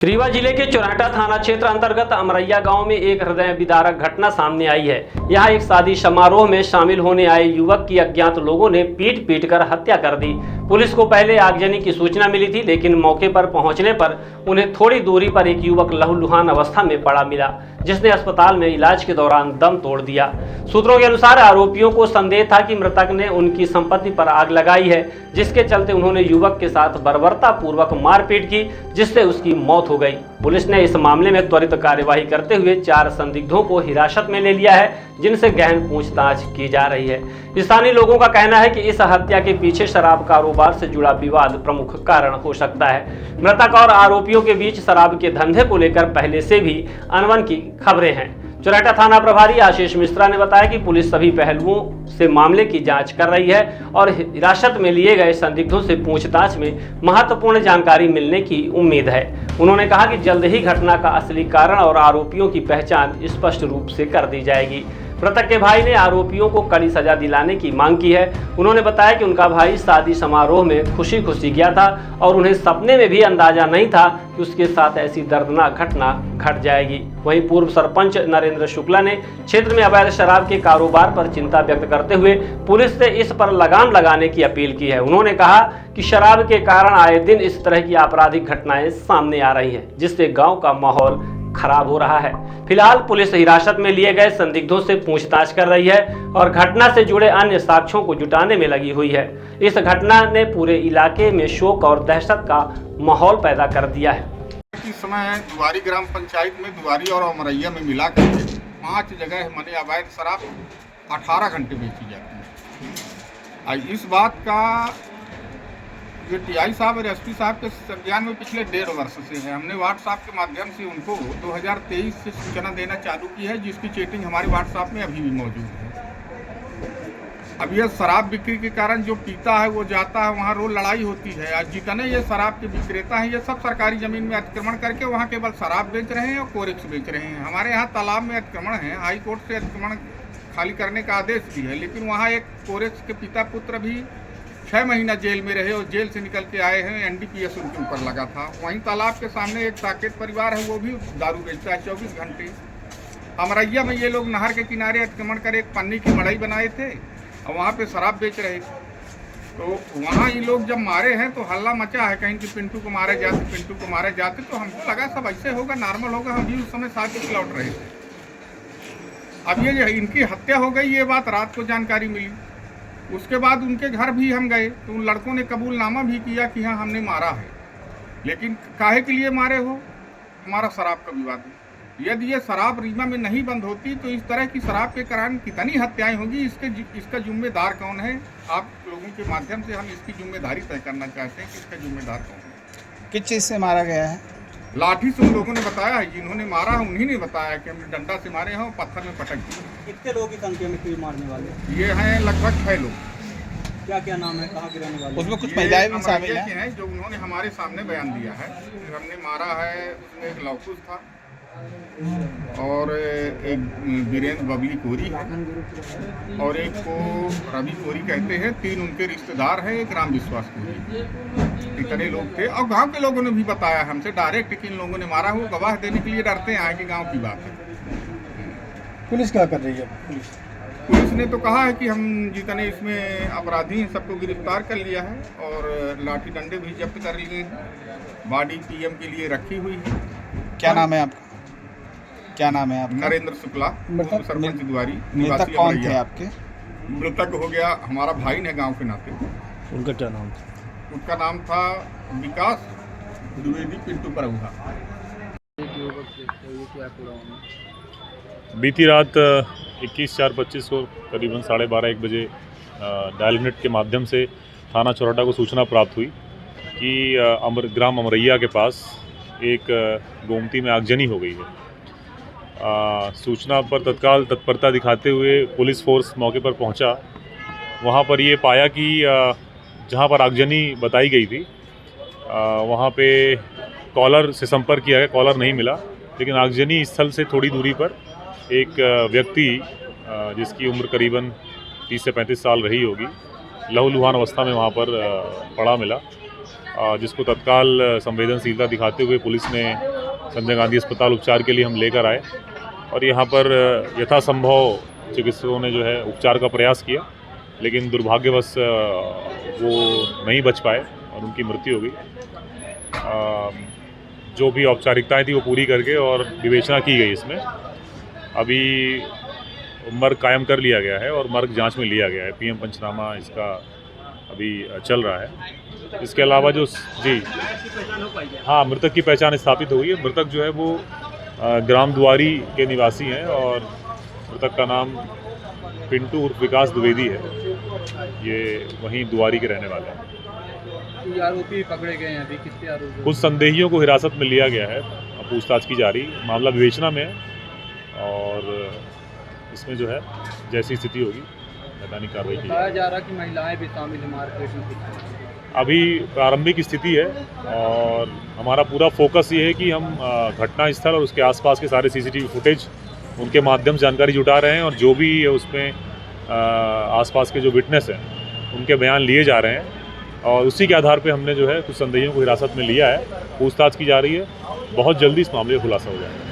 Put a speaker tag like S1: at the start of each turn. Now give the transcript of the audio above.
S1: रीवा जिले के चोराटा थाना क्षेत्र अंतर्गत अमरैया गांव में एक हृदय विदारक घटना सामने आई है। यहां एक शादी समारोह में शामिल होने आए युवक की अज्ञात लोगों ने पीट कर हत्या कर दी। पुलिस को पहले आगजनी की सूचना मिली थी, लेकिन मौके पर पहुंचने पर उन्हें थोड़ी दूरी पर एक युवक लहूलुहान अवस्था में पड़ा मिला, जिसने अस्पताल में इलाज के दौरान दम तोड़ दिया। सूत्रों के अनुसार आरोपियों को संदेह था कि मृतक ने उनकी संपत्ति पर आग लगाई है, जिसके चलते उन्होंने युवक के साथ बर्बरता पूर्वक मारपीट की, जिससे उसकी मौत हो गई। पुलिस ने इस मामले में त्वरित कार्यवाही करते हुए 4 संदिग्धों को हिरासत में ले लिया है, जिनसे गहन पूछताछ की जा रही है। स्थानीय लोगों का कहना है कि इस हत्या के पीछे शराब कारोबार से जुड़ा विवाद प्रमुख कारण हो सकता है। मृतक और आरोपियों के बीच शराब के धंधे को लेकर पहले से भी अनबन की खबरें हैं। चोराटा थाना प्रभारी आशीष मिश्रा ने बताया कि पुलिस सभी पहलुओं से मामले की जांच कर रही है और हिरासत में लिए गए संदिग्धों से पूछताछ में महत्वपूर्ण जानकारी मिलने की उम्मीद है। उन्होंने कहा कि जल्द ही घटना का असली कारण और आरोपियों की पहचान स्पष्ट रूप से कर दी जाएगी। मृतक के भाई ने आरोपियों को कड़ी सजा दिलाने की मांग की है। उन्होंने बताया कि उनका भाई शादी समारोह में खुशी खुशी गया था और उन्हें सपने में भी अंदाजा नहीं था कि उसके साथ ऐसी दर्दनाक घटना घट जाएगी। वहीं पूर्व सरपंच नरेंद्र शुक्ला ने क्षेत्र में अवैध शराब के कारोबार पर चिंता व्यक्त करते हुए पुलिस से इस पर लगाम लगाने की अपील की है। उन्होंने कहा कि शराब के कारण आए दिन इस तरह की आपराधिक घटनाएं सामने आ रही हैं, जिससे गाँव का माहौल खराब हो रहा है। फिलहाल पुलिस हिरासत में लिए गए संदिग्धों से पूछताछ कर रही है और घटना से जुड़े अन्य साक्ष्यों को जुटाने में लगी हुई है। इस घटना ने पूरे इलाके में शोक और दहशत का माहौल पैदा कर दिया है।
S2: इस समय दुआरी ग्राम पंचायत में दुआरी और अमरैया में मिला कर 5 जगह मने अवैध शराब 18 घंटे बेची जाती है। इस बात का जो टीआई साहब और एसपी साहब के संज्ञान में पिछले 1.5 वर्ष से है। हमने व्हाट्सएप के माध्यम से उनको 2023 से सूचना देना चालू की है, जिसकी चेटिंग हमारे व्हाट्सएप में अभी भी मौजूद है। अब यह शराब बिक्री के कारण जो पीता है वो जाता है, वहाँ रोज लड़ाई होती है। आज जितने ये शराब के विक्रेता हैं, ये सब सरकारी जमीन में अतिक्रमण करके वहाँ केवल शराब बेच रहे हैं और कोरेक्स बेच रहे हैं। हमारे यहाँ तालाब में अतिक्रमण है, हाई कोर्ट से अतिक्रमण खाली करने का आदेश भी है, लेकिन वहाँ एक कोरेक्स के पिता पुत्र भी 6 महीना जेल में रहे और जेल से निकल के आए हैं। एनडीपीएस उनके ऊपर लगा था। वहीं तालाब के सामने एक साकेत परिवार है, वो भी दारू बेचता है 24 घंटे। अमरैया में ये लोग नहर के किनारे अतिक्रमण कर एक पन्नी की मड़ई बनाए थे और वहाँ पे शराब बेच रहे थे। तो वहाँ ये लोग जब मारे हैं तो हल्ला मचा है, कहीं कि पिंटू को मारे जाते, पिंटू को मारे जाते। तो हमको लगा सब ऐसे होगा, नॉर्मल होगा। हम भी उस समय साथ ही लौट रहे थे। अब ये इनकी हत्या हो गई, ये बात रात को जानकारी मिली। उसके बाद उनके घर भी हम गए तो उन लड़कों ने कबूलनामा भी किया कि हाँ हमने मारा है, लेकिन काहे के लिए मारे हो? हमारा शराब का विवाद है। यदि ये शराब रीवा में नहीं बंद होती तो इस तरह की शराब के कारण कितनी हत्याएं होगी, इसका जिम्मेदार कौन है? आप लोगों के माध्यम से हम इसकी जिम्मेदारी तय करना चाहते हैं कि इसका जिम्मेदार कौन है।
S3: किस चीज़ से मारा गया है?
S2: लाठी से उन लोगों ने बताया है, जिन्होंने मारा है उन्हीं ने बताया कि हमने डंडा से मारे हैं और पत्थर में पटक दिए।
S4: कितने लोगों की संख्या में तीर मारने वाले?
S2: ये हैं लगभग 6 लोग।
S4: क्या क्या नाम है, कहाँ के रहने वाले?
S3: उसमें कुछ महिलाएं भी शामिल
S2: हैं जो उन्होंने हमारे सामने बयान दिया है। हमने मारा है, उसमें एक लौकुश था और एक वीरेंद्र बबली कोरी है और एक को रवि कोरी कहते हैं। 3 उनके रिश्तेदार हैं, एक राम विश्वास कोरी। इतने लोग थे और गांव के लोगों ने भी बताया हमसे डायरेक्ट कि इन लोगों ने मारा हो। गवाह देने के लिए डरते हैं कि गांव की बात है।
S3: पुलिस क्या कर रही है?
S2: पुलिस ने तो कहा है कि हम जितने इसमें अपराधी हैं सबको गिरफ्तार कर लिया है और लाठी डंडे भी जब्त कर लिए हैं। बॉडी पीएम के लिए रखी हुई है।
S3: क्या नाम है आपका? क्या नाम है आपका?
S2: नरेंद्र शुक्ला, सरपंच दुआरी।
S3: मृतक कौन थे आपके?
S2: मृतक हो गया हमारा भाई ने गांव के नाते।
S3: उनका क्या नाम था?
S2: उसका नाम था विकास द्विवेदी पिंटू परौहा।
S5: बीती रात 21/4/25 को करीबन 12:30-1 बजे डायल यूनिट के माध्यम से थाना चोराटा को सूचना प्राप्त हुई कि ग्राम अमरैया के पास एक गोमती में आगजनी हो गई है। सूचना पर तत्काल तत्परता दिखाते हुए पुलिस फोर्स मौके पर पहुंचा। वहां पर ये पाया कि जहां पर आगजनी बताई गई थी वहां पे कॉलर से संपर्क किया गया, कॉलर नहीं मिला। लेकिन आगजनी स्थल से थोड़ी दूरी पर एक व्यक्ति जिसकी उम्र करीबन 30 से 35 साल रही होगी, लहूलुहान अवस्था में वहाँ पर पड़ा मिला। जिसको तत्काल संवेदनशीलता दिखाते हुए पुलिस ने संजय गांधी अस्पताल उपचार के लिए हम लेकर आए और यहाँ पर यथासंभव चिकित्सकों ने जो है उपचार का प्रयास किया, लेकिन दुर्भाग्यवश वो नहीं बच पाए और उनकी मृत्यु हो गई। जो भी औपचारिकताएं थी वो पूरी करके और विवेचना की गई इसमें। अभी मर्ग कायम कर लिया गया है और मर्ग जांच में लिया गया है। पीएम पंचनामा इसका अभी चल रहा है। इसके अलावा जो जी हाँ, मृतक की पहचान स्थापित हुई है। मृतक जो है वो ग्राम दुआरी के निवासी हैं और मृतक का नाम पिंटू उर्फ विकास द्विवेदी है। ये वहीं दुआरी के रहने वाले हैं।
S4: आरोपी पकड़े गए हैं अभी, कितने आरोपी?
S5: कुछ संदेहियों को हिरासत में लिया गया है, पूछताछ की जा रही, मामला विवेचना में है और इसमें जो है जैसी स्थिति होगी वैधानिक कार्रवाई की
S4: बताया जा रहा कि महिलाएं भी शामिल हैं मारपीट में।
S5: अभी प्रारंभिक स्थिति है और हमारा पूरा फोकस ये है कि हम घटना स्थल और उसके आसपास के सारे सीसीटीवी फुटेज उनके माध्यम से जानकारी जुटा रहे हैं और जो भी उसमें आसपास के जो विटनेस हैं उनके बयान लिए जा रहे हैं और उसी के आधार पे हमने जो है कुछ संदेहियों को हिरासत में लिया है। पूछताछ की जा रही है, बहुत जल्दी इस मामले का खुलासा हो जाएगा।